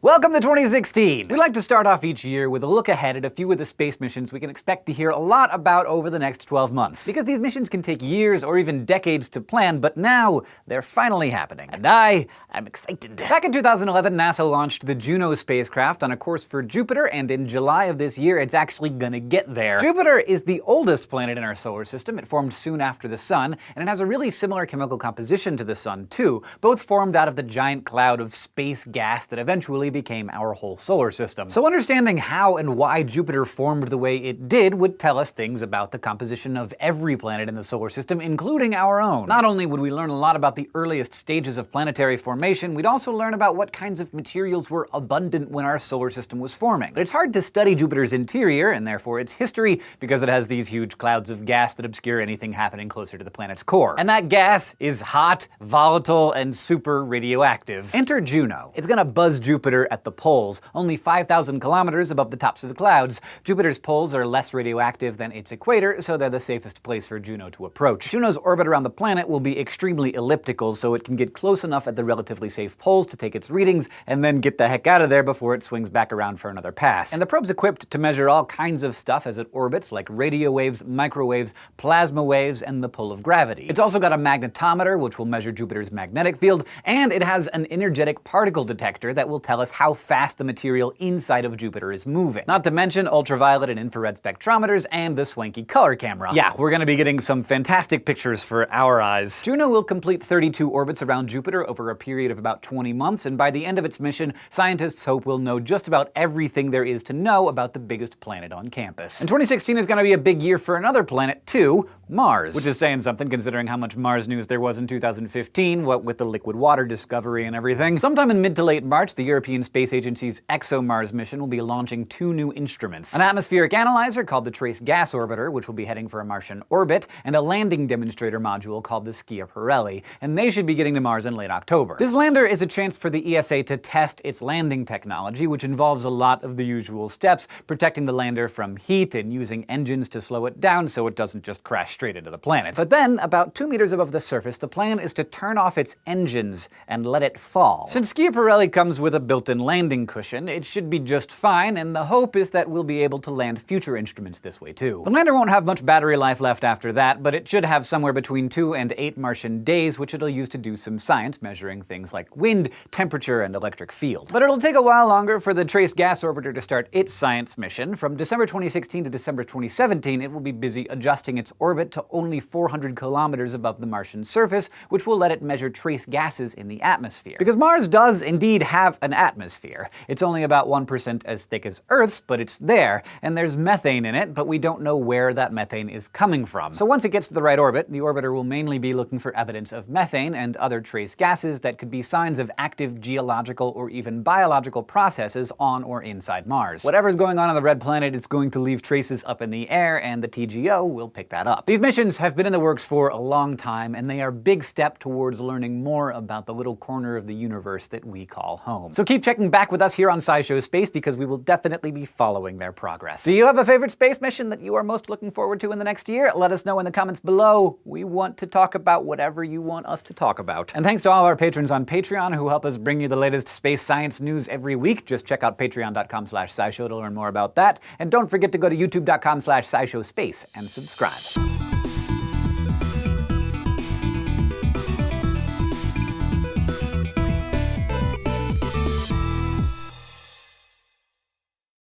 Welcome to 2016! We like to start off each year with a look ahead at a few of the space missions we can expect to hear a lot about over the next 12 months. Because these missions can take years or even decades to plan, but now they're finally happening. And I'm excited. Back in 2011, NASA launched the Juno spacecraft on a course for Jupiter, and in July of this year, it's actually gonna get there. Jupiter is the oldest planet in our solar system. It formed soon after the Sun, and it has a really similar chemical composition to the Sun, too, both formed out of the giant cloud of space gas that eventually became our whole solar system. So understanding how and why Jupiter formed the way it did would tell us things about the composition of every planet in the solar system, including our own. Not only would we learn a lot about the earliest stages of planetary formation, we'd also learn about what kinds of materials were abundant when our solar system was forming. But it's hard to study Jupiter's interior, and therefore its history, because it has these huge clouds of gas that obscure anything happening closer to the planet's core. And that gas is hot, volatile, and super radioactive. Enter Juno. It's gonna buzz Jupiter at the poles, only 5,000 kilometers above the tops of the clouds. Jupiter's poles are less radioactive than its equator, so they're the safest place for Juno to approach. Juno's orbit around the planet will be extremely elliptical, so it can get close enough at the relatively safe poles to take its readings, and then get the heck out of there before it swings back around for another pass. And the probe's equipped to measure all kinds of stuff as it orbits, like radio waves, microwaves, plasma waves, and the pull of gravity. It's also got a magnetometer, which will measure Jupiter's magnetic field, and it has an energetic particle detector that will tell us how fast the material inside of Jupiter is moving. Not to mention ultraviolet and infrared spectrometers and the swanky color camera. Yeah, we're gonna be getting some fantastic pictures for our eyes. Juno will complete 32 orbits around Jupiter over a period of about 20 months, and by the end of its mission, scientists hope we'll know just about everything there is to know about the biggest planet on campus. And 2016 is gonna be a big year for another planet too, Mars. Which is saying something considering how much Mars news there was in 2015, what with the liquid water discovery and everything. Sometime in mid to late March, the European Space Agency's ExoMars mission will be launching 2 new instruments. An atmospheric analyzer called the Trace Gas Orbiter, which will be heading for a Martian orbit, and a landing demonstrator module called the Schiaparelli, and they should be getting to Mars in late October. This lander is a chance for the ESA to test its landing technology, which involves a lot of the usual steps, protecting the lander from heat and using engines to slow it down so it doesn't just crash straight into the planet. But then, about 2 meters above the surface, the plan is to turn off its engines and let it fall. Since Schiaparelli comes with a built-in landing cushion, it should be just fine, and the hope is that we'll be able to land future instruments this way too. The lander won't have much battery life left after that, but it should have somewhere between 2 and 8 Martian days, which it'll use to do some science, measuring things like wind, temperature, and electric field. But it'll take a while longer for the Trace Gas Orbiter to start its science mission. From December 2016 to December 2017, it will be busy adjusting its orbit to only 400 kilometers above the Martian surface, which will let it measure trace gases in the atmosphere. Because Mars does indeed have an atmosphere. It's only about 1% as thick as Earth's, but it's there, and there's methane in it, but we don't know where that methane is coming from. So once it gets to the right orbit, the orbiter will mainly be looking for evidence of methane and other trace gases that could be signs of active geological or even biological processes on or inside Mars. Whatever's going on the red planet is going to leave traces up in the air, and the TGO will pick that up. These missions have been in the works for a long time, and they are a big step towards learning more about the little corner of the universe that we call home. So keep checking back with us here on SciShow Space, because we will definitely be following their progress. Do you have a favorite space mission that you are most looking forward to in the next year? Let us know in the comments below. We want to talk about whatever you want us to talk about. And thanks to all our patrons on Patreon who help us bring you the latest space science news every week. Just check out patreon.com/scishow to learn more about that. And don't forget to go to youtube.com/scishowspace and subscribe.